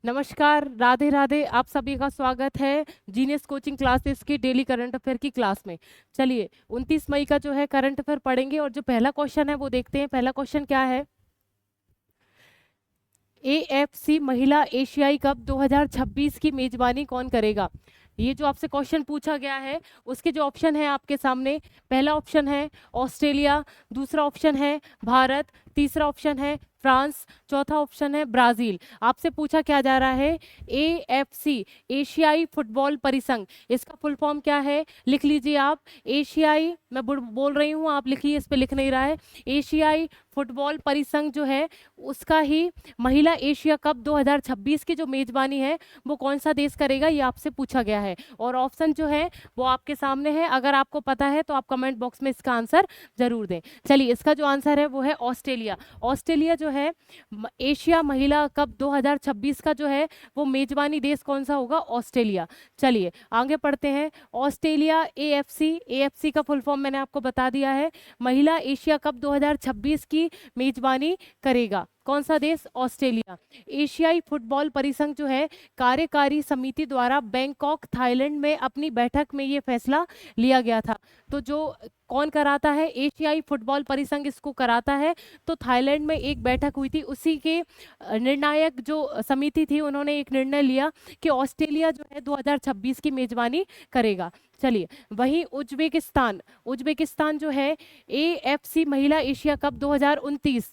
नमस्कार, राधे राधे। आप सभी का स्वागत है जीनियस कोचिंग क्लासेस की डेली करंट अफेयर की क्लास में। चलिए 29 मई का जो है करंट अफेयर पढ़ेंगे और जो पहला क्वेश्चन है वो देखते हैं। पहला क्वेश्चन क्या है? एएफसी महिला एशियाई कप 2026 की मेजबानी कौन करेगा? ये जो आपसे क्वेश्चन पूछा गया है उसके जो ऑप्शन है आपके सामने, पहला ऑप्शन है ऑस्ट्रेलिया, दूसरा ऑप्शन है भारत, तीसरा ऑप्शन है फ्रांस, चौथा ऑप्शन है ब्राजील। आपसे पूछा क्या जा रहा है? एएफसी एशियाई फुटबॉल परिसंघ, इसका फुल फॉर्म क्या है? लिख लीजिए आप। एशियाई, मैं बोल रही हूँ, आप लिखिए, इस पे लिख नहीं रहा है। एशियाई फुटबॉल परिसंघ जो है उसका ही महिला एशिया कप 2026 की जो मेजबानी है वो कौन सा देश करेगा, ये आपसे पूछा गया है। और ऑप्शन जो है वो आपके सामने है। अगर आपको पता है तो आप कमेंट बॉक्स में इसका आंसर जरूर दें। चलिए, इसका जो आंसर है वो है ऑस्ट्रेलिया। ऑस्ट्रेलिया जो है एशिया महिला कप 2026 का जो है वो मेजबानी देश कौन सा होगा? ऑस्ट्रेलिया। चलिए आगे पढ़ते हैं। ऑस्ट्रेलिया एएफसी का फुल फॉर्म मैंने आपको बता दिया है। महिला एशिया कप 2026 की मेजबानी करेगा कौन सा देश? ऑस्ट्रेलिया। एशियाई फुटबॉल परिसंघ जो है कार्यकारी समिति द्वारा बैंकॉक थाईलैंड में अपनी बैठक में ये फैसला लिया गया था। तो जो कौन कराता है? एशियाई फुटबॉल परिसंघ इसको कराता है। तो थाईलैंड में एक बैठक हुई थी, उसी के निर्णायक जो समिति थी उन्होंने एक निर्णय लिया कि ऑस्ट्रेलिया जो है 2026 की मेजबानी करेगा। चलिए, वहीं उज्बेकिस्तान जो है एएफसी महिला एशिया कप 2029,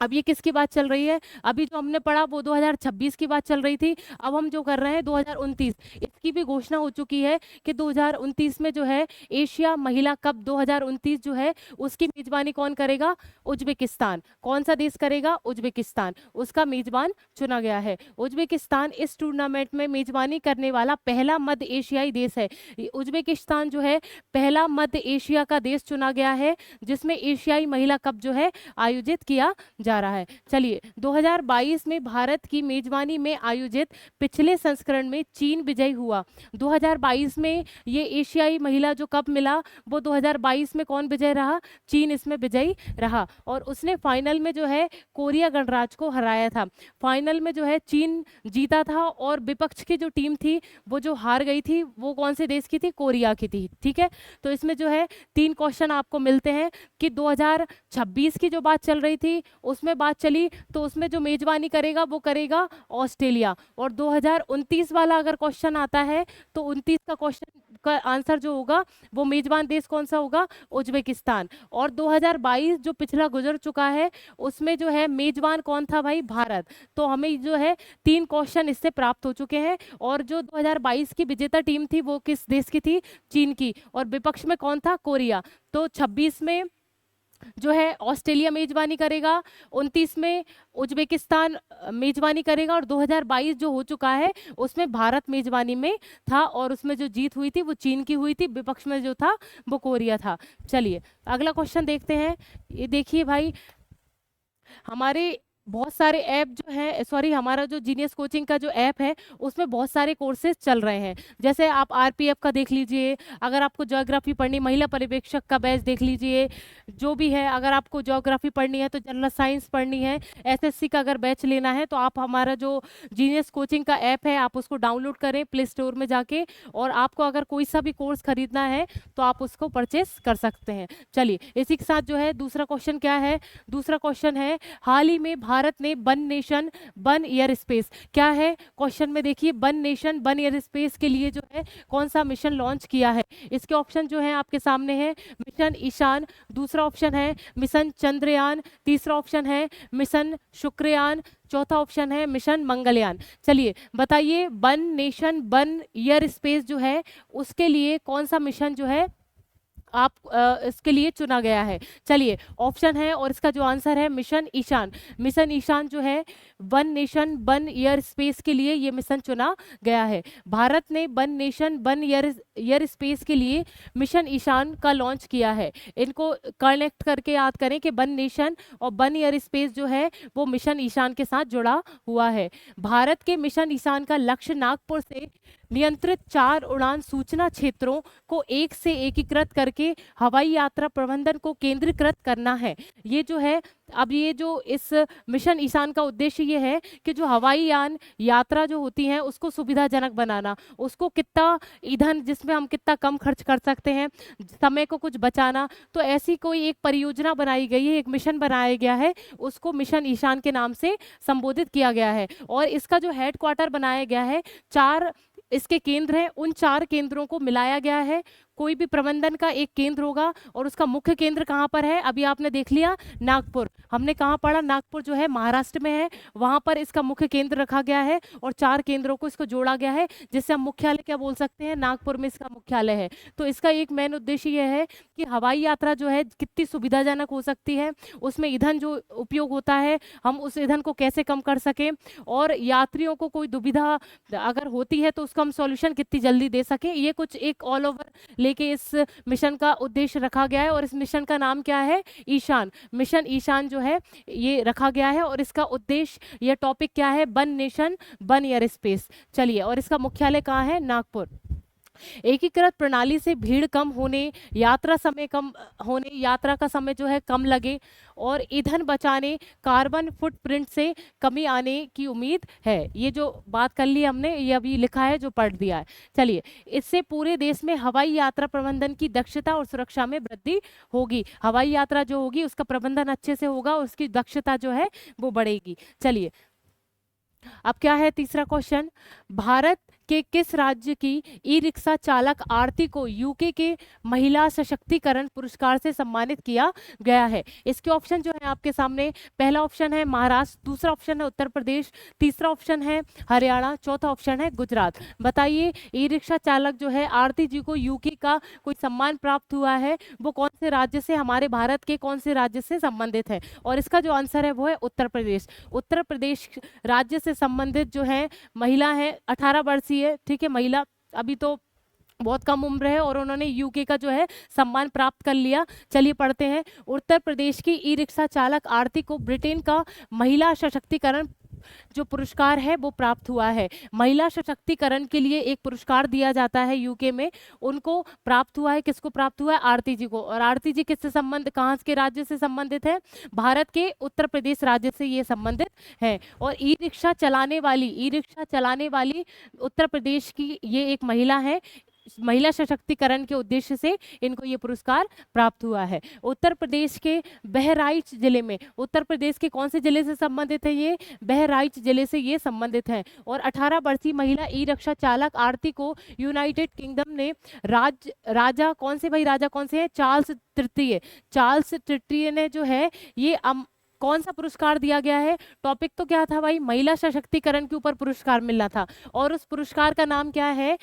अब ये किसकी बात चल रही है? अभी जो हमने पढ़ा वो 2026 की बात चल रही थी, अब हम जो कर रहे हैं 2029। इसकी भी घोषणा हो चुकी है कि 2029 में जो है एशिया महिला कप 2029 जो है उसकी मेजबानी कौन करेगा? उज्बेकिस्तान। कौन सा देश करेगा? उज्बेकिस्तान। उसका मेजबान चुना गया है। उज्बेकिस्तान इस टूर्नामेंट में मेजबानी करने वाला पहला मध्य एशियाई देश है। उज्बेकिस्तान जो है पहला मध्य एशिया का देश चुना गया है जिसमें एशियाई महिला कप जो है आयोजित किया जा रहा है। चलिए, 2022 में भारत की मेजबानी में आयोजित पिछले संस्करण में चीन विजयी हुआ। 2022 में ये एशियाई महिला जो कप मिला वो 2022 में कौन विजय रहा? चीन इसमें विजयी रहा और उसने फाइनल में जो है कोरिया गणराज्य को हराया था। फाइनल में जो है चीन जीता था और विपक्ष की जो टीम थी वो जो हार गई थी वो कौन से देश की थी? कोरिया की थी। ठीक है, तो इसमें जो है 3 क्वेश्चन आपको मिलते हैं कि 2026 की जो बात चल रही थी उसमें बात चली तो उसमें जो मेजबानी करेगा वो करेगा ऑस्ट्रेलिया। और 2029 वाला अगर क्वेश्चन आता है तो 29 का क्वेश्चन का आंसर जो होगा वो मेजबान देश कौन सा होगा? उज्बेकिस्तान। और 2022 जो पिछला गुजर चुका है उसमें जो है मेजबान कौन था भाई? भारत। तो हमें जो है 3 क्वेश्चन इससे प्राप्त हो चुके हैं। और जो 2022 की विजेता टीम थी वो किस देश की थी? चीन की। और विपक्ष में कौन था? कोरिया। तो 26 में जो है ऑस्ट्रेलिया मेजबानी करेगा, 29 में उज्बेकिस्तान मेजबानी करेगा और 2022 जो हो चुका है उसमें भारत मेजबानी में था और उसमें जो जीत हुई थी वो चीन की हुई थी, विपक्ष में जो था वो कोरिया था। चलिए अगला क्वेश्चन देखते हैं। ये देखिए भाई, हमारे बहुत सारे ऐप जो है, सॉरी, हमारा जो जीनियस कोचिंग का जो ऐप है उसमें बहुत सारे कोर्सेज चल रहे हैं। जैसे आप आरपीएफ का देख लीजिए, अगर आपको ज्योग्राफी पढ़नी, महिला पर्यवेक्षक का बैच देख लीजिए, जो भी है। अगर आपको ज्योग्राफी पढ़नी है तो जनरल साइंस पढ़नी है, एसएससी का अगर बैच लेना है तो आप हमारा जो जीनियस कोचिंग का ऐप है आप उसको डाउनलोड करें प्ले स्टोर में जाके, और आपको अगर कोई सा भी कोर्स खरीदना है तो आप उसको परचेस कर सकते हैं। चलिए, इसी के साथ जो है दूसरा क्वेश्चन क्या है? दूसरा क्वेश्चन है, हाल ही में भारत ने one nation one air space, क्या है क्वेश्चन में देखिए, one nation one air space के लिए जो है कौन सा मिशन लॉन्च किया है? इसके ऑप्शन जो है आपके सामने है, मिशन ईशान, दूसरा ऑप्शन है मिशन चंद्रयान, तीसरा ऑप्शन है मिशन शुक्रयान, चौथा ऑप्शन है मिशन मंगलयान। चलिए बताइए, one nation one air space जो है उसके लिए कौन सा मिशन जो है आप इसके लिए चुना गया है? चलिए ऑप्शन है और इसका जो आंसर है मिशन ईशान। मिशन ईशान जो है one nation one year space के लिए ये मिशन चुना गया है। भारत ने one nation one year space के लिए मिशन ईशान का लॉन्च किया है। इनको कनेक्ट करके याद करें कि वन नेशन और वन ईयर स्पेस जो है वो मिशन ईशान के साथ जुड़ा हुआ है। भारत के मिशन ईशान का लक्ष्य नागपुर से नियंत्रित 4 उड़ान सूचना क्षेत्रों को एक से एकीकृत करके हवाई यात्रा प्रबंधन को केंद्रीकृत करना है। ये जो है अब ये जो इस मिशन ईशान का उद्देश्य ये है कि जो हवाई यान यात्रा जो होती है उसको सुविधाजनक बनाना, उसको कितना ईंधन जिसमें हम कितना कम खर्च कर सकते हैं, समय को कुछ बचाना। तो ऐसी कोई एक परियोजना बनाई गई है, एक मिशन बनाया गया है, उसको मिशन ईशान के नाम से संबोधित किया गया है। और इसका जो हेडक्वार्टर बनाया गया है, 4 इसके केंद्र हैं, उन 4 केंद्रों को मिलाया गया है। कोई भी प्रबंधन का एक केंद्र होगा और उसका मुख्य केंद्र कहाँ पर है, अभी आपने देख लिया नागपुर, हमने कहाँ पढ़ा, नागपुर जो है महाराष्ट्र में है, वहां पर इसका मुख्य केंद्र रखा गया है और 4 केंद्रों को इसको जोड़ा गया है, जिससे हम मुख्यालय क्या बोल सकते हैं, नागपुर में इसका मुख्यालय है। तो इसका एक मेन उद्देश्य यह है कि हवाई यात्रा जो है कितनी सुविधाजनक हो सकती है, उसमें ईंधन जो उपयोग होता है हम उस ईंधन को कैसे कम कर सकें, और यात्रियों को कोई दुविधा अगर होती है तो उसका हम सॉल्यूशन कितनी जल्दी दे सके। ये कुछ एक ऑल ओवर लेके इस मिशन का उद्देश्य रखा गया है। और इस मिशन का नाम क्या है, ईशान, मिशन ईशान जो है ये रखा गया है। और इसका उद्देश्य, ये टॉपिक क्या है, one nation one air space. चलिए, और इसका मुख्यालय कहाँ है, नागपुर। एकीकृत प्रणाली से भीड़ कम होने, यात्रा समय कम होने, यात्रा का समय जो है कम लगे, और ईंधन बचाने, कार्बन फुटप्रिंट से कमी आने की उम्मीद है। ये जो बात कर ली हमने, ये अभी लिखा है जो पढ़ दिया है। चलिए, इससे पूरे देश में हवाई यात्रा प्रबंधन की दक्षता और सुरक्षा में वृद्धि होगी। हवाई यात्रा जो होगी उसका प्रबंधन अच्छे से होगा, उसकी दक्षता जो है वो बढ़ेगी। चलिए, अब क्या है तीसरा क्वेश्चन, भारत के किस राज्य की ई रिक्शा चालक आरती को यूके के महिला सशक्तिकरण पुरस्कार से सम्मानित किया गया है। इसके ऑप्शन जो है आपके सामने, पहला ऑप्शन है महाराष्ट्र, दूसरा ऑप्शन है उत्तर प्रदेश, तीसरा ऑप्शन है हरियाणा, चौथा ऑप्शन है गुजरात। बताइए, ई रिक्शा चालक जो है आरती जी को यूके का कोई सम्मान प्राप्त हुआ है, वो कौन से राज्य से, हमारे भारत के कौन से राज्य से संबंधित है। और इसका जो आंसर है वो है उत्तर प्रदेश। उत्तर प्रदेश राज्य से संबंधित जो है महिला है, 18 वर्षीय, ठीक है, महिला, अभी तो बहुत कम उम्र है, और उन्होंने यूके का जो है सम्मान प्राप्त कर लिया। चलिए पढ़ते हैं। उत्तर प्रदेश की ई रिक्शा चालक आरती को ब्रिटेन का महिला सशक्तिकरण जो पुरस्कार है वो प्राप्त हुआ है। महिला सशक्तिकरण के लिए एक पुरस्कार दिया जाता है यूके में, उनको प्राप्त हुआ है। किसको प्राप्त हुआ है, आरती जी को। और आरती जी किससे संबंध, कहाँ के राज्य से संबंधित है, भारत के उत्तर प्रदेश राज्य से ये संबंधित है। और ई रिक्शा चलाने वाली उत्तर प्रदेश की ये एक महिला है। महिला सशक्तिकरण के उद्देश्य से इनको ये पुरस्कार प्राप्त हुआ है। उत्तर प्रदेश के बहराइच जिले में, उत्तर प्रदेश के कौन से जिले से संबंधित है, ये बहराइच जिले से ये संबंधित है। और 18 वर्षीय महिला ई रिक्शा चालक आरती को यूनाइटेड किंगडम ने राजा कौन से, भाई राजा कौन से है, चार्ल्स तृतीय ने जो है ये कौन सा पुरस्कार दिया गया है। टॉपिक तो क्या था भाई, महिला सशक्तिकरण के ऊपर पुरस्कार मिलना था, और उस पुरस्कार का नाम क्या है,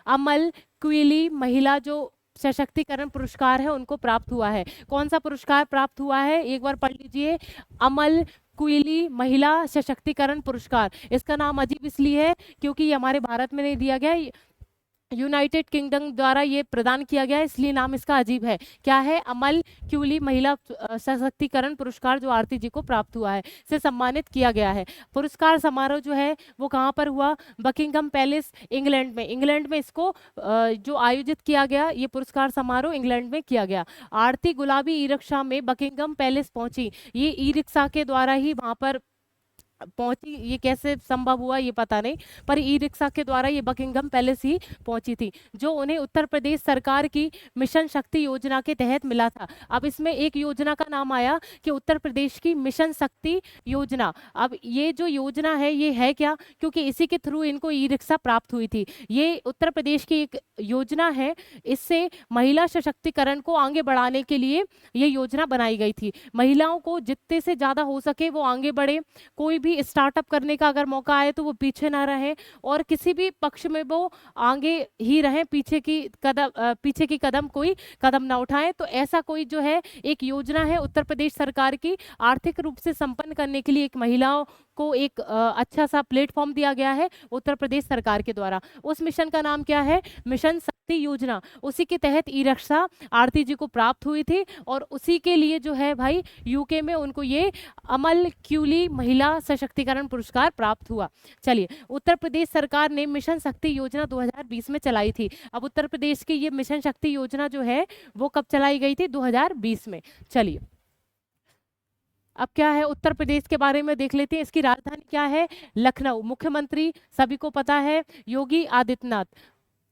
अमल क्विली महिला जो सशक्तिकरण पुरस्कार है उनको प्राप्त हुआ है। कौन सा पुरस्कार प्राप्त हुआ है, एक बार पढ़ लीजिए, अमल क्विली महिला सशक्तिकरण पुरस्कार। इसका नाम अजीब इसलिए है क्योंकि ये हमारे भारत में नहीं दिया गया, यूनाइटेड किंगडम द्वारा ये प्रदान किया गया, इसलिए नाम इसका अजीब है। क्या है, अमल क्यूली महिला सशक्तिकरण पुरस्कार जो आरती जी को प्राप्त हुआ है, से सम्मानित किया गया है। पुरस्कार समारोह जो है वो कहाँ पर हुआ, बकिंगम पैलेस इंग्लैंड में। इंग्लैंड में इसको जो आयोजित किया गया, ये पुरस्कार समारोह इंग्लैंड में किया गया। आरती गुलाबी ई रिक्शा में बकिंगम पैलेस पहुंची, ये ई रिक्शा के द्वारा ही वहां पर पहुंची, ये कैसे संभव हुआ ये पता नहीं, पर ई रिक्शा के द्वारा ये बकिंगम पैलेस ही पहुंची थी, जो उन्हें उत्तर प्रदेश सरकार की मिशन शक्ति योजना के तहत मिला था। अब इसमें एक योजना का नाम आया कि उत्तर प्रदेश की मिशन शक्ति योजना। अब ये जो योजना है ये है क्या, क्योंकि इसी के थ्रू इनको ई रिक्शा प्राप्त हुई थी। ये उत्तर प्रदेश की एक योजना है, इससे महिला सशक्तिकरण को आगे बढ़ाने के लिए ये योजना बनाई गई थी। महिलाओं को जितने से ज्यादा हो सके वो आगे बढ़े, कोई भी स्टार्टअप करने का अगर मौका आए तो वो पीछे ना रहे, और किसी भी पक्ष में वो आगे ही रहे, पीछे की कदम कोई कदम ना उठाएं। तो ऐसा कोई जो है एक योजना है उत्तर प्रदेश सरकार की, आर्थिक रूप से संपन्न करने के लिए एक महिलाओं को एक अच्छा सा प्लेटफॉर्म दिया गया है उत्तर प्रदेश सरकार के द्वारा। उस मिशन का नाम क्या है, मिशन शक्ति योजना। उसी के तहत ई रिक्शा आरती जी को प्राप्त हुई थी, और उसी के लिए जो है भाई यूके में उनको ये अमल क्यूली महिला सशक्तिकरण पुरस्कार प्राप्त हुआ। चलिए, उत्तर प्रदेश सरकार ने मिशन शक्ति योजना 2020 में चलाई थी। अब उत्तर प्रदेश की ये मिशन शक्ति योजना जो है वो कब चलाई गई थी, 2020 में। चलिए, अब क्या है, उत्तर प्रदेश के बारे में देख लेते हैं। इसकी राजधानी क्या है? लखनऊ। मुख्यमंत्री सभी को पता है, योगी आदित्यनाथ।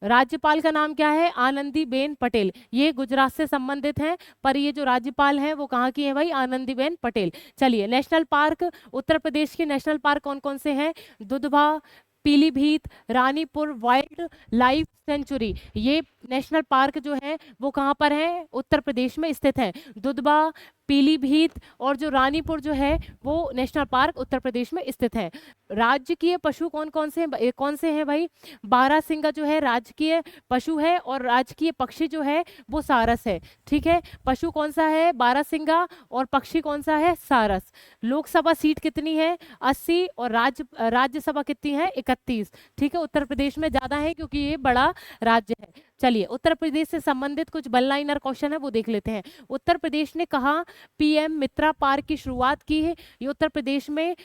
राज्यपाल का नाम क्या है? आनंदीबेन पटेल। ये गुजरात से संबंधित हैं, पर ये जो राज्यपाल हैं वो कहाँ की है भाई? आनंदीबेन पटेल। चलिए, नेशनल पार्क, उत्तर प्रदेश के नेशनल पार्क कौन कौन से हैं? Dudhwa, Pilibhit, Ranipur wild life sanctuary. ये नेशनल पार्क जो है वो कहाँ पर है? उत्तर प्रदेश में स्थित है। दुधवा, पीलीभीत और जो रानीपुर जो है वो नेशनल पार्क उत्तर प्रदेश में स्थित है। राजकीय पशु कौन कौन से हैं? कौन से हैं भाई? बारहसिंगा जो है राजकीय पशु है, और राजकीय पक्षी जो है वो सारस है। ठीक है, पशु कौन सा है? बारहसिंगा, और पक्षी कौन सा है? सारस। लोकसभा सीट कितनी है? 80, और राज्यसभा कितनी है? 31। ठीक है, उत्तर प्रदेश में ज्यादा है क्योंकि ये बड़ा राज्य है। चलिए, उत्तर प्रदेश से संबंधित कुछ वन लाइनर क्वेश्चन है वो देख लेते हैं। उत्तर प्रदेश ने कहा पीएम मित्रा पार्क की शुरुआत की है? ये उत्तर प्रदेश में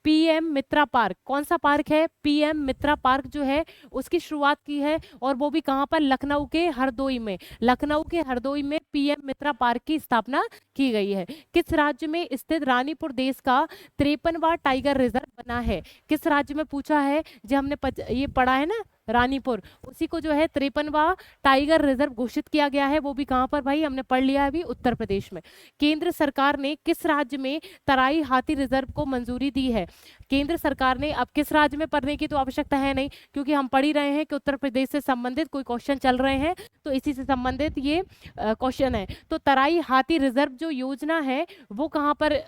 पीएम मित्रा पार्क, कौन सा पार्क है? पीएम मित्रा पार्क जो है उसकी शुरुआत की है, और वो भी कहाँ पर? लखनऊ के हरदोई में। लखनऊ के हरदोई में पीएम मित्रा पार्क की स्थापना की गई है। किस राज्य में स्थित रानीपुर देश का 53वां टाइगर रिजर्व बना है? किस राज्य में पूछा है? जो हमने ये पढ़ा है ना, रानीपुर, उसी को जो है 53वां टाइगर रिजर्व घोषित किया गया है। वो भी कहाँ पर भाई? हमने पढ़ लिया है अभी, उत्तर प्रदेश में। केंद्र सरकार ने किस राज्य में तराई हाथी रिजर्व को मंजूरी दी है? केंद्र सरकार ने, अब किस राज्य में पढ़ने की तो आवश्यकता है नहीं, क्योंकि हम पढ़ ही रहे हैं कि उत्तर प्रदेश से संबंधित कोई क्वेश्चन चल रहे हैं, तो इसी से संबंधित ये क्वेश्चन है। तो तराई हाथी रिजर्व जो योजना है वो कहाँ पर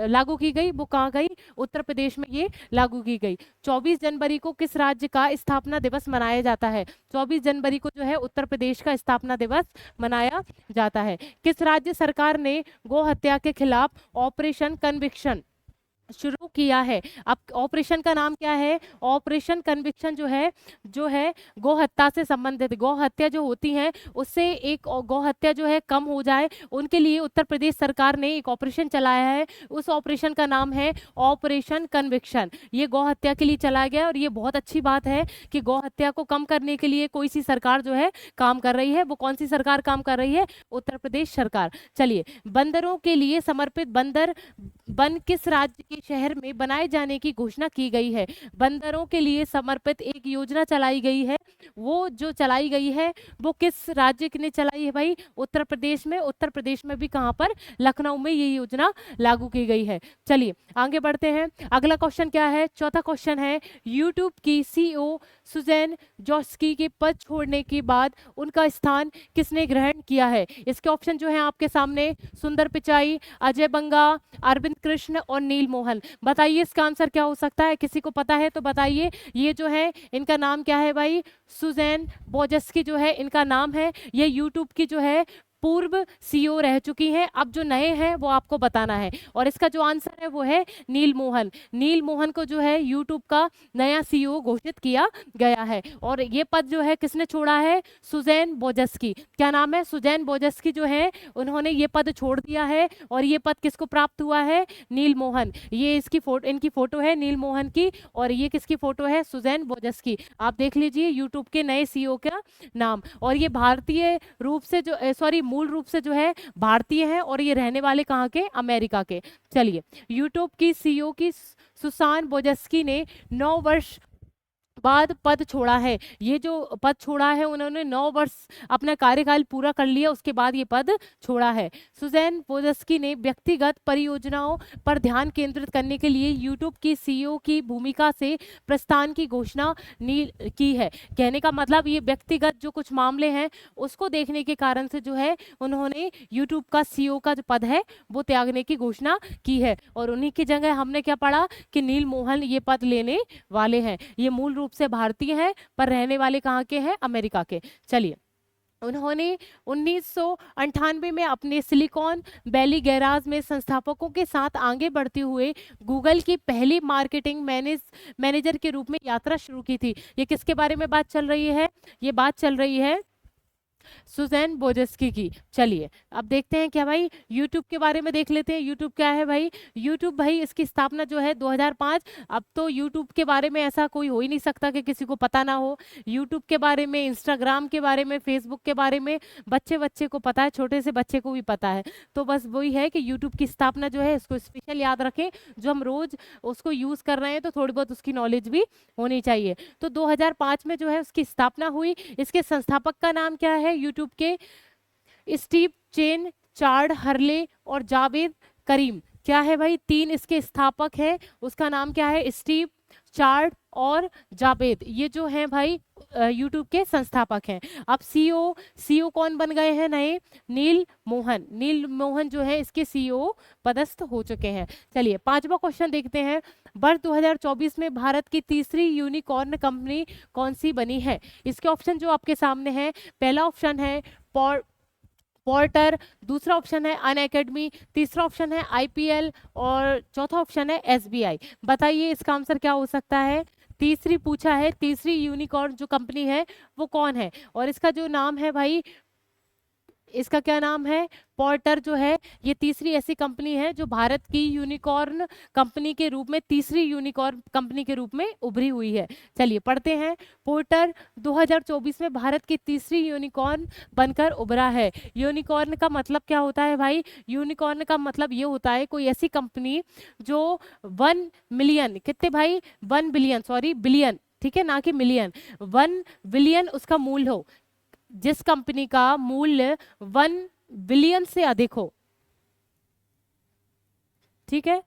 लागू की गई? वो कहाँ गई? उत्तर प्रदेश में ये लागू की गई। 24 जनवरी को किस राज्य का स्थापना दिवस मनाया जाता है? 24 जनवरी को जो है उत्तर प्रदेश का स्थापना दिवस मनाया जाता है। किस राज्य सरकार ने गौ हत्या के खिलाफ ऑपरेशन कन्विक्शन शुरू किया है? अब ऑपरेशन का नाम क्या है? ऑपरेशन कन्विक्शन जो है गौ हत्या से संबंधित, गौ हत्या जो होती है उससे एक गौ हत्या जो है कम हो जाए, उनके लिए उत्तर प्रदेश सरकार ने एक ऑपरेशन चलाया है। उस ऑपरेशन का नाम है ऑपरेशन कन्विक्शन। ये गौ हत्या के लिए चलाया गया, और ये बहुत अच्छी बात है कि गौ हत्या को कम करने के लिए कोई सी सरकार जो है काम कर रही है। वो कौन सी सरकार काम कर रही है? उत्तर प्रदेश सरकार। चलिए, बंदरों के लिए समर्पित बंदर वन किस राज्य के शहर में बनाए जाने की घोषणा की गई है? बंदरों के लिए समर्पित एक योजना चलाई गई है, वो जो चलाई गई है वो किस राज्य ने चलाई है भाई? उत्तर प्रदेश में। उत्तर प्रदेश में भी कहाँ पर? लखनऊ में ये योजना लागू की गई है। चलिए आगे बढ़ते हैं। अगला क्वेश्चन क्या है? चौथा क्वेश्चन है, यूट्यूब की सीईओ सुजैन जोस्की के पद छोड़ने के बाद उनका स्थान किसने ग्रहण किया है? इसके ऑप्शन जो है आपके सामने, सुंदर पिचाई, अजय बंगा, अरविंद कृष्ण और नील मोहन। बताइए इसका आंसर क्या हो सकता है? किसी को पता है तो बताइए। ये जो है इनका नाम क्या है भाई? सुजैन बोजस्की जो है इनका नाम है। ये यूट्यूब की जो है पूर्व सीईओ रह चुकी हैं। अब जो नए हैं वो आपको बताना है, और इसका जो आंसर है वो है नील मोहन। नील मोहन को जो है यूट्यूब का नया सीईओ घोषित किया गया है, और ये पद जो है किसने छोड़ा है? सुजैन बोजस्की। क्या नाम है? सुजैन बोजस्की जो है उन्होंने ये पद छोड़ दिया है, और ये पद किसको प्राप्त हुआ है? नील मोहन। ये इनकी फोटो है नील मोहन की, और ये किसकी फोटो है? सुजैन बोजस्की। आप देख लीजिए यूट्यूब के नए सीईओ का नाम। और ये भारतीय रूप से जो मूल रूप से जो है भारतीय है, और ये रहने वाले कहाँ के? अमेरिका के। चलिए, यूट्यूब की सीईओ की सुसान बोजस्की ने 9 वर्ष बाद पद छोड़ा है। ये जो पद छोड़ा है उन्होंने 9 वर्ष अपना कार्यकाल पूरा कर लिया, उसके बाद ये पद छोड़ा है। सुजैन बोजस्की ने व्यक्तिगत परियोजनाओं पर ध्यान केंद्रित करने के लिए यूट्यूब की सीईओ की भूमिका से प्रस्थान की घोषणा की है। कहने का मतलब ये व्यक्तिगत जो कुछ मामले हैं उसको देखने के कारण से जो है उन्होंने यूट्यूब का सीईओ का जो पद है वो त्यागने की घोषणा की है, और उन्हीं की जगह हमने क्या पढ़ा कि नील मोहन ये पद लेने वाले हैं। ये मूल रूप से भारतीय हैं पर रहने वाले कहाँ के हैं? अमेरिका के। चलिए, उन्होंने 1998 में अपने सिलिकॉन वैली गैराज में संस्थापकों के साथ आगे बढ़ते हुए गूगल की पहली मार्केटिंग मैनेजर के रूप में यात्रा शुरू की थी। ये किसके बारे में बात चल रही है? ये बात चल रही है सुजैन बोजेस्की की। चलिए अब देखते हैं क्या भाई, यूट्यूब के बारे में देख लेते हैं। यूट्यूब क्या है भाई? यूट्यूब भाई इसकी स्थापना जो है 2005। अब तो यूट्यूब के बारे में ऐसा कोई हो ही नहीं सकता कि किसी को पता ना हो। यूट्यूब के बारे में, इंस्टाग्राम के बारे में, फेसबुक के बारे में बच्चे बच्चे को पता है, छोटे से बच्चे को भी पता है। तो बस वही है कि यूट्यूब की स्थापना जो है इसको स्पेशल याद रखें, जो हम रोज उसको यूज कर रहे हैं तो थोड़ी बहुत उसकी नॉलेज भी होनी चाहिए। तो 2005 में जो है उसकी स्थापना हुई। इसके संस्थापक का नाम क्या है यूट्यूब के? स्टीव चेन, चार्ड हर्ले और जावेद करीम। क्या है भाई? तीन इसके स्थापक हैं। उसका नाम क्या है? स्टीव, चार्ड और जावेद। ये जो हैं भाई यूट्यूब के संस्थापक हैं। अब सीईओ, सीईओ कौन बन गए हैं नए? नील मोहन। नील मोहन जो है इसके सीईओ पदस्थ हो चुके हैं। चलिए पांचवा क्वेश्चन देखते हैं। वर्ष 2024 में भारत की तीसरी यूनिकॉर्न कंपनी कौन सी बनी है? इसके ऑप्शन जो आपके सामने हैं, पहला ऑप्शन है पोर्टर, दूसरा ऑप्शन है अनअकैडमी, तीसरा ऑप्शन है आईपीएल और चौथा ऑप्शन है एसबीआई। बताइए इसका आंसर क्या हो सकता है? तीसरी पूछा है, तीसरी यूनिकॉर्न जो कंपनी है वो कौन है? और इसका जो नाम है भाई, इसका क्या नाम है? पोर्टर जो है ये तीसरी ऐसी कंपनी है जो भारत की यूनिकॉर्न कंपनी के रूप में, तीसरी यूनिकॉर्न कंपनी के रूप में उभरी हुई है। चलिए पढ़ते हैं। पोर्टर 2024 में भारत की तीसरी यूनिकॉर्न बनकर उभरा है। यूनिकॉर्न का मतलब क्या होता है भाई? यूनिकॉर्न का मतलब ये होता है कोई ऐसी कंपनी जो 1 मिलियन, कितने भाई? 1 बिलियन, सॉरी बिलियन, ठीक है, ना कि मिलियन, 1 बिलियन उसका मूल्य हो। जिस कंपनी का मूल्य 1 बिलियन से अधिक हो, ठीक है,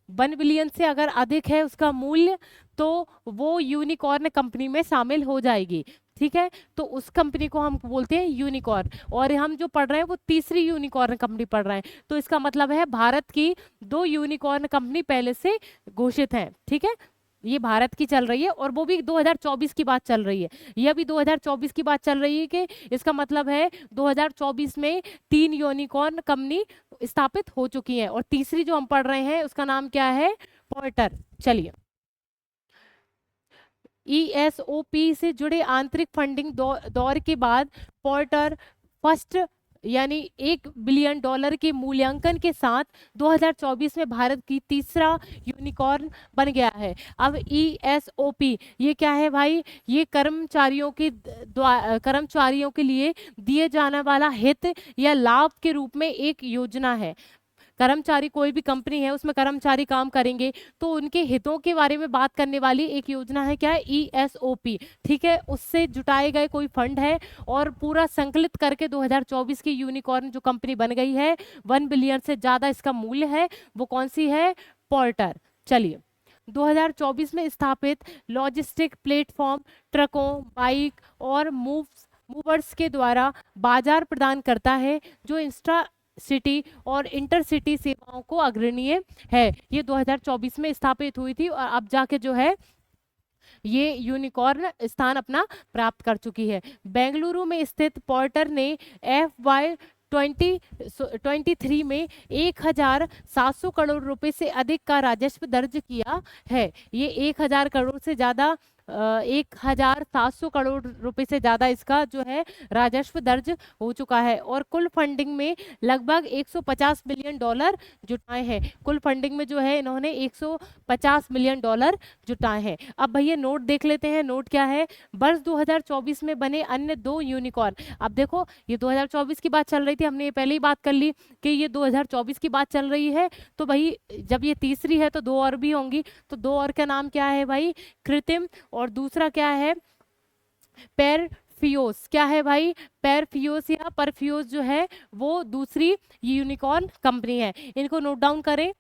1 बिलियन से अगर अधिक है उसका मूल्य तो वो यूनिकॉर्न कंपनी में शामिल हो जाएगी। ठीक है, तो उस कंपनी को हम बोलते हैं यूनिकॉर्न। और हम जो पढ़ रहे हैं वो तीसरी यूनिकॉर्न कंपनी पढ़ रहे हैं, तो इसका मतलब है भारत की 2 यूनिकॉर्न कंपनी पहले से घोषित है। ठीक है, ये भारत की चल रही है और वो भी 2024 की बात चल रही है। यह भी 2024 की बात चल रही है कि इसका मतलब है 2024 में 3 यूनिकॉर्न कंपनी स्थापित हो चुकी हैं और तीसरी जो हम पढ़ रहे हैं उसका नाम क्या है? पोर्टर। चलिए, ESOP से जुड़े आंतरिक फंडिंग दौर के बाद पोर्टर फर्स्ट यानी $1 बिलियन के मूल्यांकन के साथ 2024 में भारत की तीसरा यूनिकॉर्न बन गया है। अब ESOP ये क्या है भाई? ये कर्मचारियों के लिए दिए जाने वाला हित या लाभ के रूप में एक योजना है। कर्मचारी, कोई भी कंपनी है उसमें कर्मचारी काम करेंगे तो उनके हितों के बारे में बात करने वाली एक योजना है। क्या है? ESOP। ठीक है, उससे जुटाए गए कोई फंड है और पूरा संकलित करके 2024 की यूनिकॉर्न जो कंपनी बन गई है, 1 बिलियन से ज्यादा इसका मूल्य है, वो कौन सी है? पोर्टर। चलिए, 2024 में स्थापित लॉजिस्टिक प्लेटफॉर्म ट्रकों, बाइक और मूवर्स के द्वारा बाजार प्रदान करता है जो इंस्ट्रा सिटी और इंटरसिटी सेवाओं को अग्रणीय है। ये 2024 में स्थापित हुई थी और अब जाके जो है ये यूनिकॉर्न स्थान अपना प्राप्त कर चुकी है। बेंगलुरु में स्थित पोर्टर ने FY 2023 में 1,700 करोड़ रुपए से अधिक का राजस्व दर्ज किया है। ये 1,000 करोड़ से ज्यादा 1,700 करोड़ रुपए से ज्यादा इसका जो है राजस्व दर्ज हो चुका है और कुल फंडिंग में लगभग $150 मिलियन जुटाए हैं। कुल फंडिंग में जो है इन्होंने $150 मिलियन जुटाए हैं। अब भैया नोट देख लेते हैं। नोट क्या है? वर्ष 2024 में बने अन्य 2 यूनिकॉर्न। अब देखो ये 2024 की बात चल रही थी, हमने ये पहले ही बात कर ली कि ये 2024 की बात चल रही है, तो भाई जब ये तीसरी है तो 2 और भी होंगी। तो 2 और का नाम क्या है भाई? कृत्रिम, और दूसरा क्या है? परफ्यूज। क्या है भाई? परफ्यूज या परफ्यूज जो है वो दूसरी यूनिकॉर्न कंपनी है। इनको नोट डाउन करें।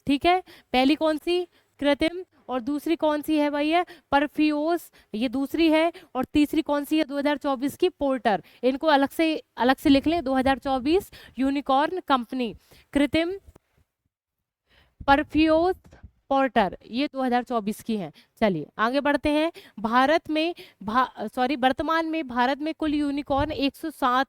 ठीक है, पहली कौन सी? कृत्रिम, और दूसरी कौन सी है भैया? परफ्यूज, ये दूसरी है, और तीसरी कौन सी है 2024 की? पोर्टर। इनको अलग से लिख लें। 2024 यूनिकॉर्न कंपनी कृत्रिम, परफ्यूज, पोर्टर, ये 2024 की हैं। चलिए आगे बढ़ते हैं। वर्तमान में भारत में कुल यूनिकॉर्न 107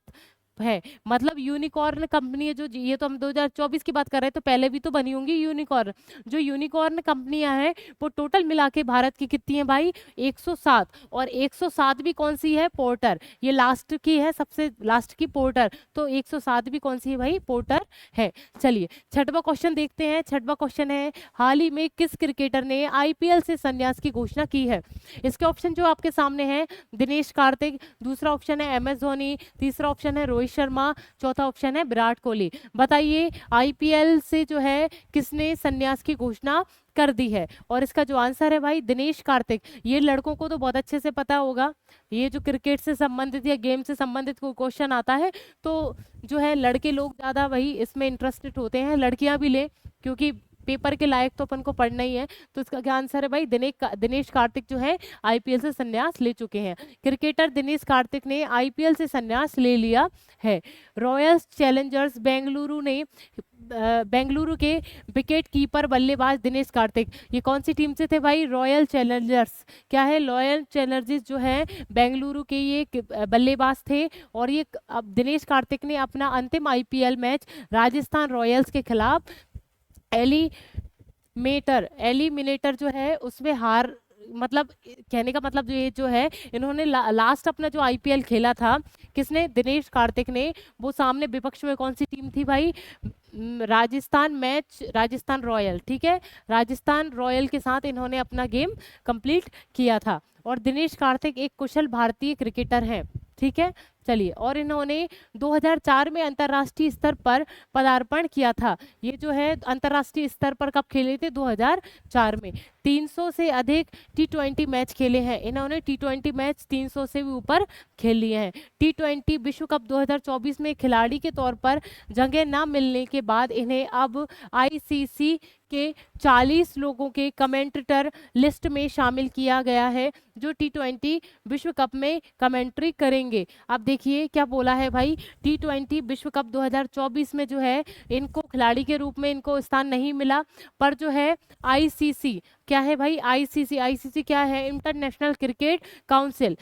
है, मतलब यूनिकॉर्न कंपनी है जो, ये तो हम 2024 की बात कर रहे हैं, तो पहले भी तो बनी होंगी यूनिकॉर्न। जो यूनिकॉर्न कंपनियां हैं वो टोटल मिला के भारत की कितनी है भाई, 107। और 107 भी कौन सी है, पोर्टर, ये लास्ट की है, सबसे लास्ट की पोर्टर, तो 107 भी कौन सी है भाई, पोर्टर है। चलिए छठवां क्वेश्चन देखते हैं। छठवां क्वेश्चन है, हाल ही में किस क्रिकेटर ने आईपीएल से संन्यास की घोषणा की है। इसके ऑप्शन जो आपके सामने हैं, दिनेश कार्तिक, दूसरा ऑप्शन है एम एस धोनी, तीसरा ऑप्शन है रोहित शर्मा, चौथा ऑप्शन है विराट कोहली। बताइए आईपीएल से जो है किसने संन्यास की घोषणा कर दी है। और इसका जो आंसर है भाई, दिनेश कार्तिक। ये लड़कों को तो बहुत अच्छे से पता होगा, ये जो क्रिकेट से संबंधित या गेम से संबंधित कोई क्वेश्चन आता है तो जो है लड़के लोग ज़्यादा वही इसमें इंटरेस्टेड होते हैं, लड़कियां भी ले, क्योंकि पेपर के लायक तो अपन को पढ़ना ही है। तो इसका क्या आंसर है भाई, दिनेश कार्तिक जो है आईपीएल से संन्यास ले चुके हैं। क्रिकेटर दिनेश कार्तिक ने आईपीएल से संन्यास ले लिया है। रॉयल चैलेंजर्स बेंगलुरु ने बेंगलुरु के विकेट कीपर बल्लेबाज दिनेश कार्तिक, ये कौन सी टीम से थे भाई, रॉयल चैलेंजर्स। क्या है, रॉयल चैलेंजर्स जो है बेंगलुरु के ये बल्लेबाज थे। और ये अब दिनेश कार्तिक ने अपना अंतिम आईपीएल मैच राजस्थान रॉयल्स के खिलाफ एलिमिनेटर जो है उसमें हार, मतलब कहने का मतलब ये जो है, इन्होंने लास्ट अपना जो आईपीएल खेला था, किसने, दिनेश कार्तिक ने, वो सामने विपक्ष में कौन सी टीम थी भाई, राजस्थान रॉयल, ठीक है, राजस्थान रॉयल के साथ इन्होंने अपना गेम कंप्लीट किया था। और दिनेश कार्तिक एक कुशल भारतीय क्रिकेटर हैं, ठीक है। चलिए, और इन्होंने 2004 में अंतर्राष्ट्रीय स्तर पर पदार्पण किया था। ये जो है अंतर्राष्ट्रीय स्तर पर कब खेले थे, 2004 में। 300 से अधिक T20 मैच खेले हैं इन्होंने, T20 मैच 300 से भी ऊपर खेल लिए हैं। T20 विश्व कप 2024 में खिलाड़ी के तौर पर जगह न मिलने के बाद इन्हें अब आईसीसी के 40 लोगों के कमेंटेटर लिस्ट में शामिल किया गया है, जो T20 विश्व कप में कमेंट्री करेंगे। अब देखिए क्या बोला है भाई, T20 विश्व कप 2024 में जो है इनको खिलाड़ी के रूप में इनको स्थान नहीं मिला, पर जो है आईसीसी, क्या है भाई, आईसीसी क्या है, इंटरनेशनल क्रिकेट काउंसिल।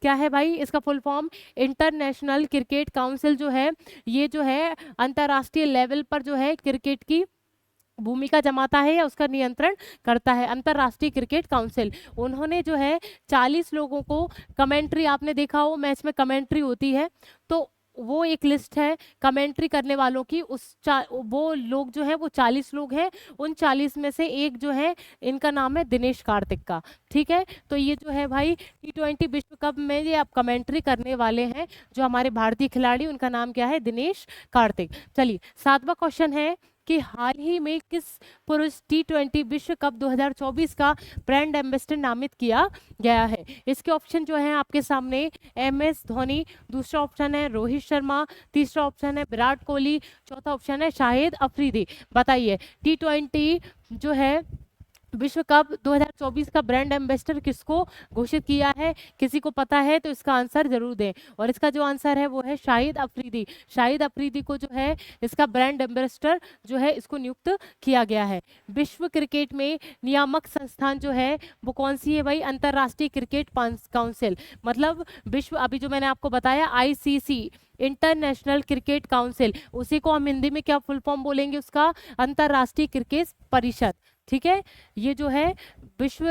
क्या है भाई इसका full form, international cricket council जो है, ये जो है अंतर्राष्ट्रीय लेवल पर जो है क्रिकेट की भूमिका जमाता है या उसका नियंत्रण करता है, अंतर्राष्ट्रीय क्रिकेट काउंसिल। उन्होंने जो है 40 लोगों को कमेंट्री, आपने देखा हो मैच में कमेंट्री होती है, तो वो एक लिस्ट है कमेंट्री करने वालों की, वो लोग जो है वो 40 लोग हैं, उन 40 में से एक जो है इनका नाम है दिनेश कार्तिक का, ठीक है। तो ये जो है भाई T20 विश्व कप में ये आप कमेंट्री करने वाले हैं, जो हमारे भारतीय खिलाड़ी, उनका नाम क्या है, दिनेश कार्तिक। चलिए 7वां क्वेश्चन है कि हाल ही में किस पुरुष T20 विश्व कप 2024 का ब्रांड एम्बेसडर नामित किया गया है। इसके ऑप्शन जो है आपके सामने, एम एस धोनी, दूसरा ऑप्शन है रोहित शर्मा, तीसरा ऑप्शन है विराट कोहली, चौथा ऑप्शन है शाहिद अफरीदी। बताइए T20 जो है विश्व कप 2024 का ब्रांड एम्बेसडर किसको घोषित किया है, किसी को पता है तो इसका आंसर जरूर दें। और इसका जो आंसर है वो है शाहिद अफरीदी। शाहिद अफरीदी को जो है इसका ब्रांड एम्बेसडर जो है इसको नियुक्त किया गया है। विश्व क्रिकेट में नियामक संस्थान जो है वो कौन सी है भाई, अंतर्राष्ट्रीय क्रिकेट काउंसिल, मतलब विश्व, अभी जो मैंने आपको बताया आईसीसी, इंटरनेशनल क्रिकेट काउंसिल, उसी को हम हिंदी में क्या फुल फॉर्म बोलेंगे उसका, अंतर्राष्ट्रीय क्रिकेट परिषद, ठीक है। ये जो है विश्व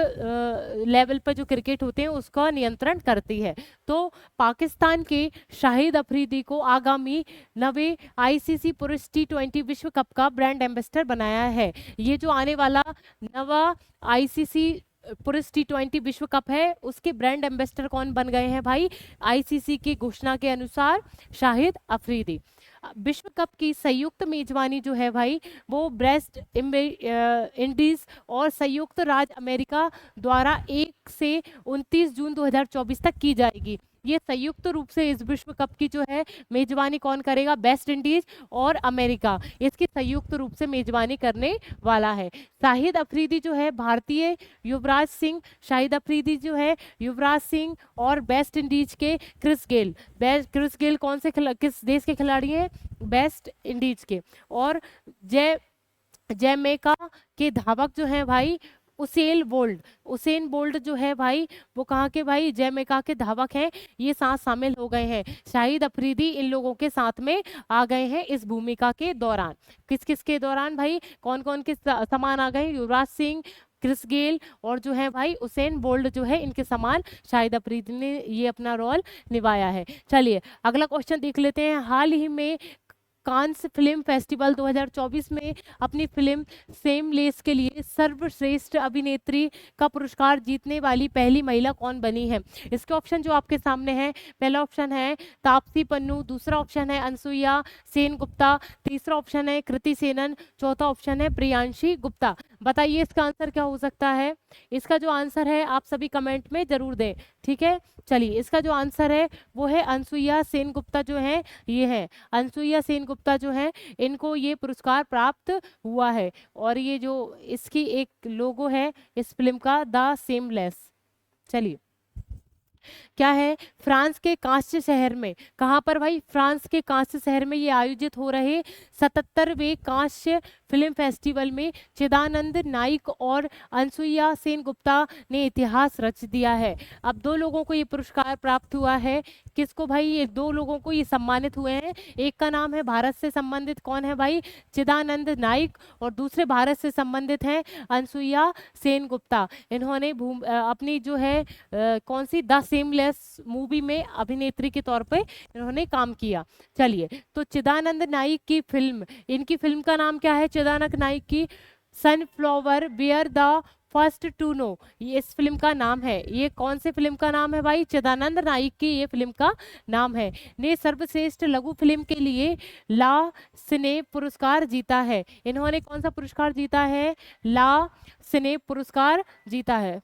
लेवल पर जो क्रिकेट होते हैं उसका नियंत्रण करती है। तो पाकिस्तान के शाहिद अफरीदी को आगामी नवे आईसीसी पुरुष T20 विश्व कप का ब्रांड एम्बेसडर बनाया है। ये जो आने वाला नवा आईसीसी पुरुष T20 विश्व कप है उसके ब्रांड एम्बेसडर कौन बन गए हैं भाई, आईसीसी की घोषणा के अनुसार शाहिद अफरीदी। विश्व कप की संयुक्त मेजबानी जो है भाई वो वेस्ट इंडीज और संयुक्त राज्य अमेरिका द्वारा 1 से 29 जून 2024 तक की जाएगी। ये संयुक्त रूप से इस विश्व कप की जो है मेजबानी कौन करेगा, वेस्ट इंडीज और अमेरिका, इसकी संयुक्त रूप से मेजबानी करने वाला है। शाहिद अफरीदी जो है भारतीय युवराज सिंह, शाहिद अफरीदी जो है युवराज सिंह और वेस्ट इंडीज के क्रिस गेल कौन से किस देश के खिलाड़ी हैं, वेस्ट इंडीज के। और जैमेका के धावक जो हैं भाई उसेन बोल्ट, उसेन बोल्ट जो है भाई वो कहाँ के भाई, जमैका के धावक हैं, ये साथ शामिल हो गए हैं। शाहिद अफरीदी इन लोगों के साथ में आ गए हैं इस भूमिका के दौरान। किस किस के दौरान भाई, कौन कौन के समान आ गए, युवराज सिंह, क्रिस गेल और जो है भाई उसेन बोल्ट जो है, इनके समान शाहिद अफरीदी ने ये अपना रोल निभाया है। चलिए अगला क्वेश्चन देख लेते हैं। हाल ही में कांस फिल्म फेस्टिवल 2024 में अपनी फिल्म सेमलेस के लिए सर्वश्रेष्ठ अभिनेत्री का पुरस्कार जीतने वाली पहली महिला कौन बनी है? इसके ऑप्शन जो आपके सामने हैं, पहला ऑप्शन है तापसी पन्नू, दूसरा ऑप्शन है अनसुईया सेन गुप्ता, तीसरा ऑप्शन है कृति सेनन, चौथा ऑप्शन है प्रियांशी गुप्ता। बताइए इसका आंसर क्या हो सकता है? इसका जो आंसर है आप सभी कमेंट में जरूर दें, ठीक है। चलिए इसका जो आंसर है वो है अनसुईया सेन गुप्ता जो है, ये है अनसुईया सेन गुप्ता जो है, इनको ये पुरस्कार प्राप्त हुआ है। और ये जो इसकी एक लोगो है इस फिल्म का, द सेमलेस। चलिए क्या है, फ्रांस के कांस्य शहर में, कहाँ पर भाई, फ्रांस के कांस्य शहर में ये आयोजित हो रहे 77वें कांस्य फिल्म फेस्टिवल में चिदानंद नाइक और अनसुईया सेन गुप्ता ने इतिहास रच दिया है। अब दो लोगों को ये पुरस्कार प्राप्त हुआ है। किसको भाई, ये दो लोगों को ये सम्मानित हुए हैं। एक का नाम है भारत से संबंधित, कौन है भाई, चिदानंद नाइक, और दूसरे भारत से संबंधित हैं अनसुईया सेन गुप्ता। इन्होंने अपनी जो है कौन सी, द सेमलेस मूवी में अभिनेत्री के तौर पे इन्होंने काम किया। चलिए तो चिदानंद नाइक की फिल्म, इनकी फिल्म का नाम क्या है, चिदानंद नाइक की sunflower were the first to know, ये इस फिल्म का नाम है। ये कौन से फिल्म का नाम है भाई, चिदानंद नाइक की ये फिल्म का नाम है। ने सर्वश्रेष्ठ लघु फिल्म के लिए ला सिने पुरस्कार जीता है। इन्होंने कौन सा पुरस्कार जीता है, ला सिने पुरस्कार जीता है।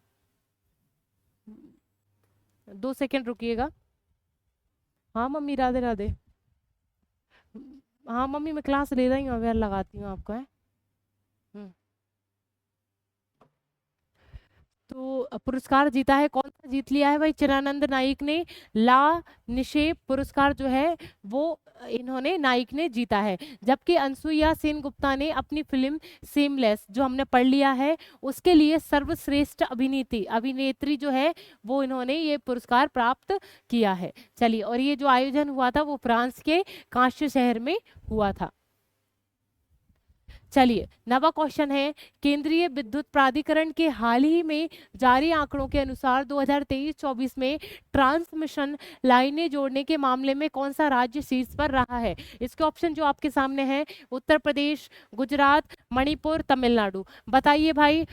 2 सेकंड रुकिएगा। हाँ मम्मी, राधे राधे। हाँ मम्मी मैं क्लास ले रही हूँ, अवेयर लगाती हूँ आपको है। तो पुरस्कार जीता है, कौन सा जीत लिया है भाई, चिदानंद नाइक ने ला निशेप पुरस्कार जो है वो इन्होंने, नाइक ने जीता है। जबकि अनसुईया सेन गुप्ता ने अपनी फिल्म सेमलेस जो हमने पढ़ लिया है उसके लिए सर्वश्रेष्ठ अभिनेत्री जो है वो इन्होंने ये पुरस्कार प्राप्त किया है। चलिए और ये जो आयोजन हुआ था वो फ्रांस के कांस्य शहर में हुआ था। चलिए नवा क्वेश्चन है, केंद्रीय विद्युत प्राधिकरण के हाल ही में जारी आंकड़ों के अनुसार 2023-24 में ट्रांसमिशन लाइनें जोड़ने के मामले में कौन सा राज्य शीर्ष पर रहा है? इसके ऑप्शन जो आपके सामने हैं, उत्तर प्रदेश, गुजरात, मणिपुर, तमिलनाडु। बताइए भाई,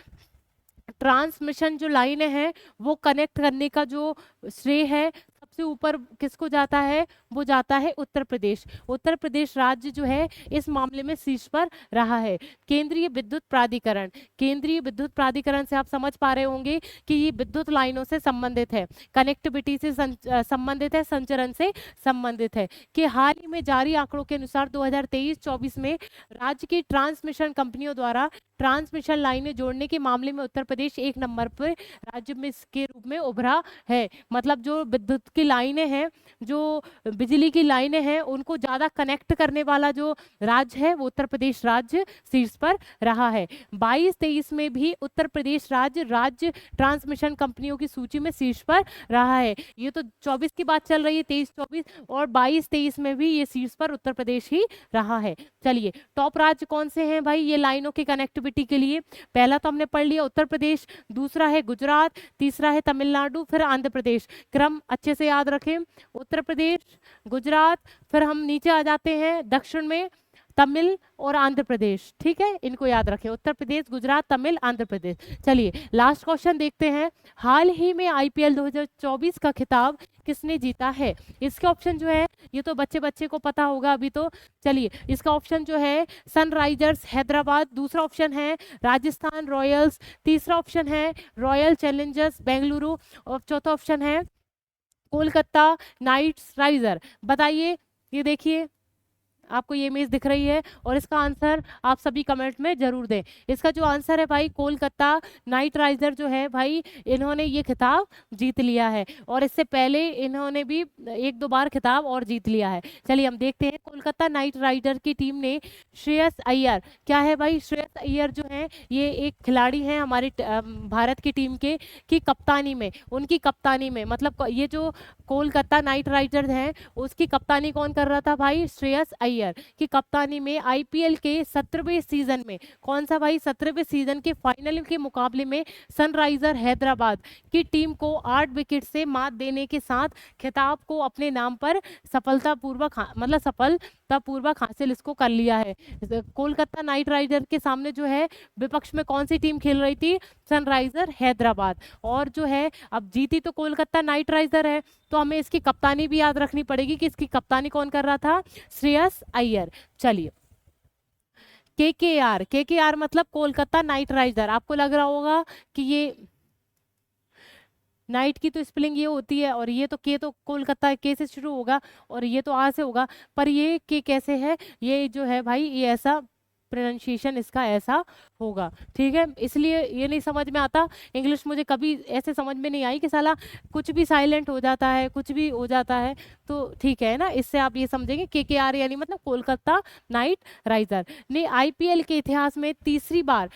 ट्रांसमिशन जो लाइनें हैं वो कनेक्ट करने का जो श्रेय है सबसे ऊपर किसको जाता है, वो जाता है उत्तर प्रदेश। उत्तर प्रदेश राज्य जो है इस मामले में शीर्ष पर रहा है। केंद्रीय विद्युत प्राधिकरण, केंद्रीय विद्युत प्राधिकरण से आप समझ पा रहे होंगे कि ये विद्युत लाइनों से संबंधित है, कनेक्टिविटी से संबंधित है, संचरण से संबंधित है। कि हाल ही में जारी आंकड़ों के अनुसार 2023-24 में राज्य की ट्रांसमिशन कंपनियों द्वारा ट्रांसमिशन लाइनें जोड़ने के मामले में उत्तर प्रदेश 1 नंबर पर राज्य में के रूप में उभरा है। मतलब जो विद्युत की लाइनें हैं, जो बिजली की लाइनें हैं, उनको ज्यादा कनेक्ट करने वाला जो राज्य है वो उत्तर प्रदेश राज्य शीर्ष पर रहा है। 22-23 में भी उत्तर प्रदेश राज्य ट्रांसमिशन कंपनियों की सूची में शीर्ष पर रहा है। ये तो 24 की बात चल रही है, 23-24, और 22-23 में भी ये शीर्ष पर उत्तर प्रदेश ही रहा है। चलिए टॉप राज्य कौन से हैं भाई ये लाइनों की कनेक्टिविटी के लिए? पहला तो हमने पढ़ लिया उत्तर प्रदेश, दूसरा है गुजरात, तीसरा है तमिलनाडु, फिर आंध्र प्रदेश। क्रम अच्छे से याद रखें, उत्तर प्रदेश, गुजरात, फिर हम नीचे आ जाते हैं दक्षिण में तमिल और आंध्र प्रदेश। ठीक है, इनको याद रखें, उत्तर प्रदेश, गुजरात, तमिल, आंध्र प्रदेश। चलिए लास्ट क्वेश्चन देखते हैं, हाल ही में आईपीएल 2024 का खिताब किसने जीता है? इसके ऑप्शन जो है ये तो बच्चे को पता होगा अभी तो। चलिए इसका ऑप्शन जो है सनराइजर्स हैदराबाद, दूसरा ऑप्शन है राजस्थान रॉयल्स, तीसरा ऑप्शन है रॉयल चैलेंजर्स बेंगलुरु, और चौथा ऑप्शन है कोलकाता नाइट्स राइडर। बताइए, ये देखिए आपको ये इमेज दिख रही है और इसका आंसर आप सभी कमेंट में जरूर दें। इसका जो आंसर है भाई कोलकाता नाइट राइडर जो है भाई इन्होंने ये खिताब जीत लिया है और इससे पहले इन्होंने भी एक दो बार खिताब और जीत लिया है। चलिए हम देखते हैं कोलकाता नाइट राइडर की टीम ने श्रेयस अय्यर, क्या है भाई श्रेयस अय्यर जो है ये एक खिलाड़ी हैं हमारे भारत की टीम के की कप्तानी में, उनकी कप्तानी में मतलब ये जो कोलकाता नाइट राइडर्स हैं उसकी कप्तानी कौन कर रहा था भाई श्रेयस अय्यर की कप्तानी में आईपीएल के 17वें सीजन में, कौन सा भाई 17वें सीजन के फाइनल के मुकाबले में सनराइजर हैदराबाद की टीम को 8 विकेट से मात देने के साथ खिताब को अपने नाम पर सफलतापूर्वक मतलब सफलतापूर्वक हासिल इसको कर लिया है। कोलकाता नाइट राइडर के सामने जो है विपक्ष में कौन सी टीम खेल रही थी, सनराइजर हैदराबाद, और जो है अब जीती तो कोलकाता नाइट राइडर है तो हमें इसकी कप्तानी भी याद रखनी पड़ेगी कि इसकी कप्तानी कौन कर रहा था, श्रेयस अय्यर। चलिए केकेआर मतलब कोलकाता नाइट राइडर, आपको लग रहा होगा कि ये नाइट की तो स्पेलिंग ये होती है और ये तो के तो कोलकाता के से शुरू होगा और ये तो आ से होगा, पर ये के कैसे है, ये जो है भाई ये ऐसा प्रोनाउंसिएशन इसका ऐसा होगा, ठीक है। इसलिए ये नहीं समझ में आता इंग्लिश, मुझे कभी ऐसे समझ में नहीं आई कि साला कुछ भी साइलेंट हो जाता है कुछ भी हो जाता है, तो ठीक है ना, इससे आप ये समझेंगे केकेआर यानी मतलब कोलकाता नाइट राइडर ने आईपीएल के इतिहास में तीसरी बार,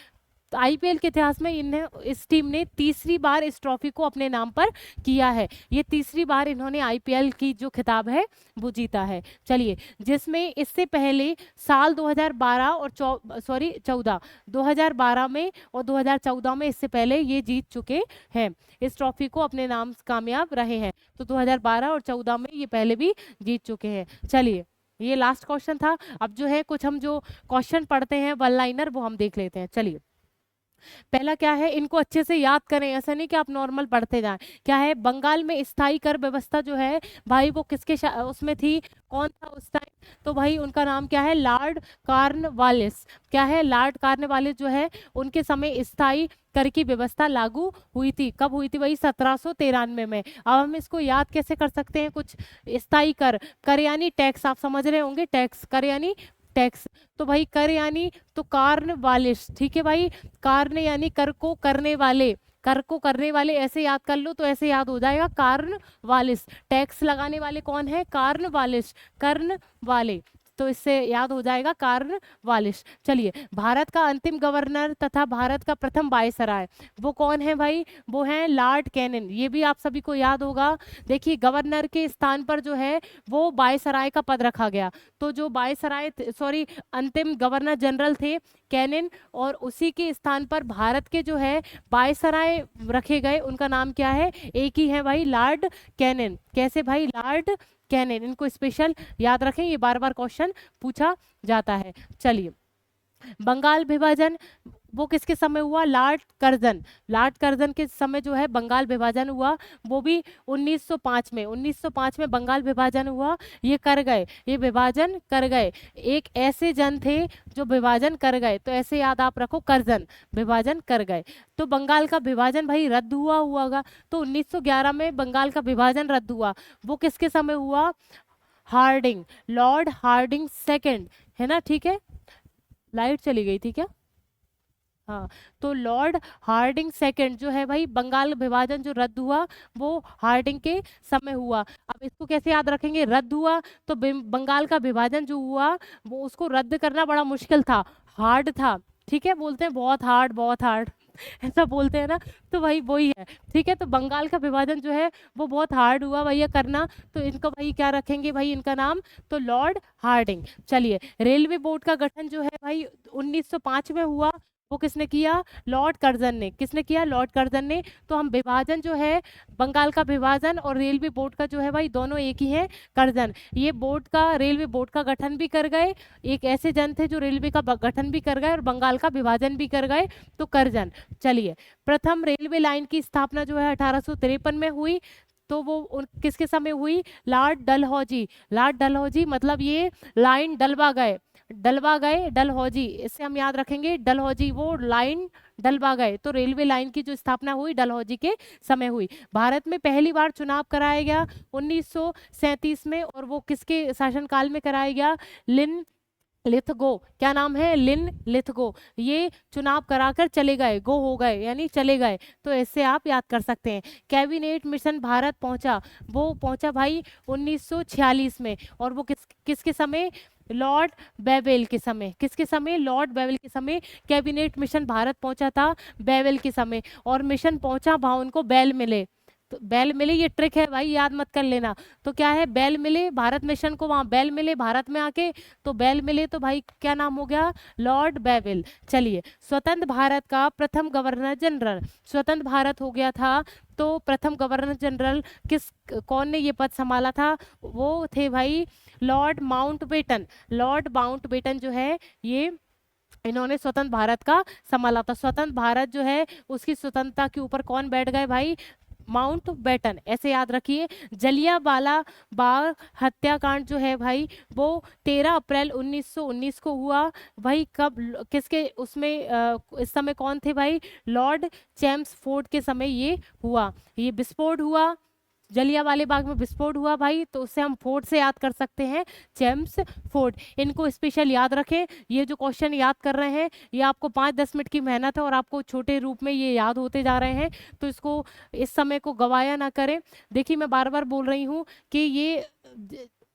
तो आईपीएल के इतिहास में इन्हें इस टीम ने तीसरी बार इस ट्रॉफी को अपने नाम पर किया है, ये तीसरी बार इन्होंने आईपीएल की जो खिताब है वो जीता है। चलिए जिसमें इससे पहले साल 2012 और 14 2012 में और 2014 में इससे पहले ये जीत चुके हैं, इस ट्रॉफी को अपने नाम कामयाब रहे हैं, तो 2012 और 14 में ये पहले भी जीत चुके हैं। चलिए ये लास्ट क्वेश्चन था, अब जो है कुछ हम जो क्वेश्चन पढ़ते हैं वन लाइनर वो हम देख लेते हैं। चलिए पहला क्या है, इनको अच्छे से याद करें, ऐसा नहीं कि आप नॉर्मल पढ़ते जाएं। क्या है, बंगाल में स्थायी कर व्यवस्था जो है भाई वो किसके उसमें थी, कौन था उस टाइम, तो भाई उनका नाम क्या है, लॉर्ड कॉर्नवालिस। क्या है, लॉर्ड कॉर्नवालिस जो है उनके समय स्थायी कर की व्यवस्था लागू हुई थी, कब हुई थी भाई 1793 में। अब हम इसको याद कैसे कर सकते हैं, कुछ स्थायी कर यानी टैक्स, आप समझ रहे होंगे टैक्स, कर यानी टैक्स, तो भाई कर यानी तो कार्नवालिस, ठीक है भाई, कार्न यानी कर को करने वाले, कर को करने वाले ऐसे याद कर लो तो ऐसे याद हो जाएगा कार्नवालिस, टैक्स लगाने वाले कौन है, कार्नवालिस, कर्ण वाले, तो इससे याद हो जाएगा कार्नवालिस। चलिए भारत का अंतिम गवर्नर तथा भारत का प्रथम वायसराय वो कौन है भाई, वो है लॉर्ड कैनिंग, ये भी आप सभी को याद होगा। देखिए गवर्नर के स्थान पर जो है वो वायसराय का पद रखा गया, तो जो वायसराय सॉरी अंतिम गवर्नर जनरल थे कैनिन, और उसी के स्थान पर भारत के जो है वायसराय रखे गए, उनका नाम क्या है, एक ही है भाई, लॉर्ड कैनिन। कैसे भाई, लॉर्ड कैनिन, इनको स्पेशल याद रखें, ये बार बार क्वेश्चन पूछा जाता है। चलिए बंगाल विभाजन वो किसके समय हुआ, लॉर्ड कर्जन के समय जो है बंगाल विभाजन हुआ, वो भी 1905 में, 1905 में बंगाल विभाजन हुआ, ये कर गए, ये विभाजन कर गए, एक ऐसे जन थे जो विभाजन कर गए, तो ऐसे याद आप रखो, कर्जन विभाजन कर गए, तो बंगाल का विभाजन भाई रद्द हुआ होगा, तो 1911 में बंगाल का विभाजन रद्द हुआ, वो किसके समय हुआ, हार्डिंग, लॉर्ड हार्डिंग सेकेंड, है ना, ठीक है, लाइट चली गई थी क्या, हाँ, तो लॉर्ड हार्डिंग सेकंड जो है भाई, बंगाल विभाजन जो रद्द हुआ वो हार्डिंग के समय हुआ। अब इसको कैसे याद रखेंगे, रद्द हुआ तो बंगाल का विभाजन जो हुआ वो उसको रद्द करना बड़ा मुश्किल था, हार्ड था, ठीक है, बोलते हैं बहुत हार्ड ऐसा बोलते हैं ना, तो भाई वही है, ठीक है, तो बंगाल का विभाजन जो है वो बहुत हार्ड हुआ भैया करना, तो इनको भाई क्या रखेंगे भाई, इनका नाम तो लॉर्ड हार्डिंग। चलिए रेलवे बोर्ड का गठन जो है भाई 1905 में हुआ, वो किसने किया, लॉर्ड कर्जन ने, किसने किया, लॉर्ड कर्जन ने, तो हम विभाजन जो है बंगाल का विभाजन और रेलवे बोर्ड का जो है भाई दोनों एक ही है, कर्जन, ये बोर्ड का रेलवे बोर्ड का गठन भी कर गए, एक ऐसे जन थे जो रेलवे का गठन भी कर गए और बंगाल का विभाजन भी कर गए, तो कर्जन। चलिए प्रथम रेलवे लाइन की स्थापना जो है 1853 में हुई, तो वो किसके समय हुई, लॉर्ड डलहौजी, लॉर्ड डलहौजी मतलब ये लाइन डलवा गए, डलवा गए, डलहौजी, इससे हम याद रखेंगे डलहौजी, वो लाइन डलवा गए, तो रेलवे लाइन की जो स्थापना हुई डलहौजी के समय हुई। भारत में पहली बार चुनाव कराया गया 1937 में, और वो किसके शासनकाल में कराया गया? लिन लिथगो, क्या नाम है? लिन लिथगो। ये चुनाव कराकर चले गए, गो हो गए यानी चले गए, तो ऐसे आप याद कर सकते हैं। कैबिनेट मिशन भारत पहुंचा, वो पहुंचा भाई 1946 में, और वो किसके समय? लॉर्ड बेवेल के समय। किसके समय? लॉर्ड बेवेल के समय कैबिनेट मिशन भारत पहुंचा था, बेवेल के समय। और मिशन पहुंचा भाव उनको बैल मिले, तो बैल मिले, ये ट्रिक है भाई, याद मत कर लेना। तो क्या है? बैल मिले, भारत मिशन को वहां बैल मिले भारत में आके, तो बैल मिले, तो भाई क्या नाम हो गया? Lord Wavell. चलिए, स्वतंत्र भारत का प्रथम गवर्नर जनरल, स्वतंत्र भारत हो गया था तो प्रथम गवर्नर जनरल कौन ने ये पद संभाला था? वो थे भाई लॉर्ड माउंटबेटन। लॉर्ड माउंटबेटन जो है, ये इन्होंने स्वतंत्र भारत का संभाला था। स्वतंत्र भारत जो है उसकी स्वतंत्रता के ऊपर कौन बैठ गए भाई? माउंट बेटन, ऐसे याद रखिए। जलियांवाला बाग हत्याकांड जो है भाई, वो 13 अप्रैल 1919 को हुआ। भाई कब, किसके उसमें इस समय कौन थे भाई? लॉर्ड चैम्सफोर्ड के समय ये हुआ, ये विस्फोट हुआ, जलियांवाले बाग में विस्फोट हुआ भाई, तो उससे हम फोर्ट से याद कर सकते हैं, चैम्स फोर्ट। इनको स्पेशल याद रखें, ये जो क्वेश्चन याद कर रहे हैं ये आपको 5-10 मिनट की मेहनत है और आपको छोटे रूप में ये याद होते जा रहे हैं, तो इसको, इस समय को गवाया ना करें। देखिए मैं बार बार बोल रही हूँ कि ये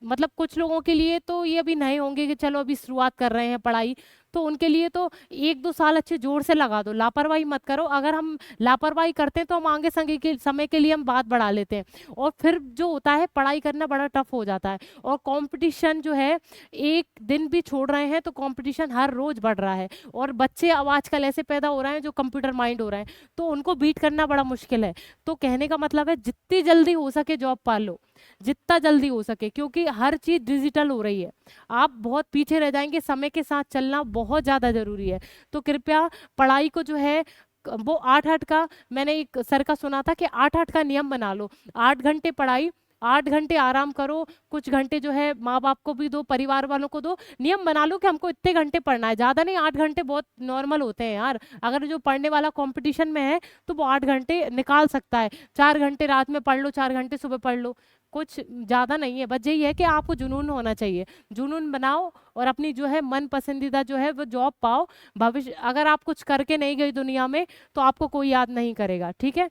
मतलब कुछ लोगों के लिए तो ये अभी नए होंगे कि चलो अभी शुरुआत कर रहे हैं पढ़ाई, तो उनके लिए तो 1-2 साल अच्छे जोर से लगा दो, लापरवाही मत करो। अगर हम लापरवाही करते हैं तो हम आगे संगे के समय के लिए हम बात बढ़ा लेते हैं, और फिर जो होता है पढ़ाई करना बड़ा टफ हो जाता है। और कंपटीशन जो है, एक दिन भी छोड़ रहे हैं तो कंपटीशन हर रोज बढ़ रहा है, और बच्चे अब आजकल ऐसे पैदा हो रहे हैं जो कंप्यूटर माइंड हो रहे हैं, तो उनको बीट करना बड़ा मुश्किल है। तो कहने का मतलब है जितनी जल्दी हो सके जॉब पा लो, जितना जल्दी हो सके, क्योंकि हर चीज डिजिटल हो रही है, आप बहुत पीछे रह जाएंगे। समय के साथ चलना बहुत ज्यादा जरूरी है। तो कृपया पढ़ाई को जो है वो 8-8 का, मैंने एक सर का सुना था कि 8-8 का नियम बना लो। 8 घंटे पढ़ाई, 8 घंटे आराम करो, कुछ घंटे जो है माँ बाप को भी दो, परिवार वालों को दो। नियम बना लो कि हमको इतने घंटे पढ़ना है, ज्यादा नहीं, 8 घंटे बहुत नॉर्मल होते हैं यार। अगर जो पढ़ने वाला कंपटीशन में है तो वो 8 घंटे निकाल सकता है। 4 घंटे रात में पढ़ लो, 4 घंटे सुबह पढ़ लो, कुछ ज्यादा नहीं है। बस यही है कि आपको जुनून होना चाहिए, जुनून बनाओ और अपनी जो है मन पसंदीदा जो है वो जॉब पाओ। भविष्य अगर आप कुछ करके नहीं गई दुनिया में तो आपको कोई याद नहीं करेगा, ठीक है।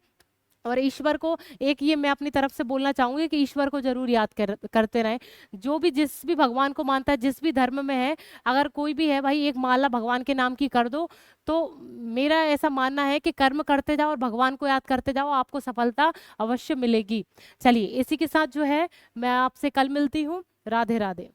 और ईश्वर को, एक ये मैं अपनी तरफ से बोलना चाहूंगी कि ईश्वर को जरूर याद करते रहें। जो भी, जिस भी भगवान को मानता है, जिस भी धर्म में है, अगर कोई भी है भाई, एक माला भगवान के नाम की कर दो। तो मेरा ऐसा मानना है कि कर्म करते जाओ और भगवान को याद करते जाओ, आपको सफलता अवश्य मिलेगी। चलिए इसी के साथ जो है मैं आपसे कल मिलती हूँ। राधे राधे।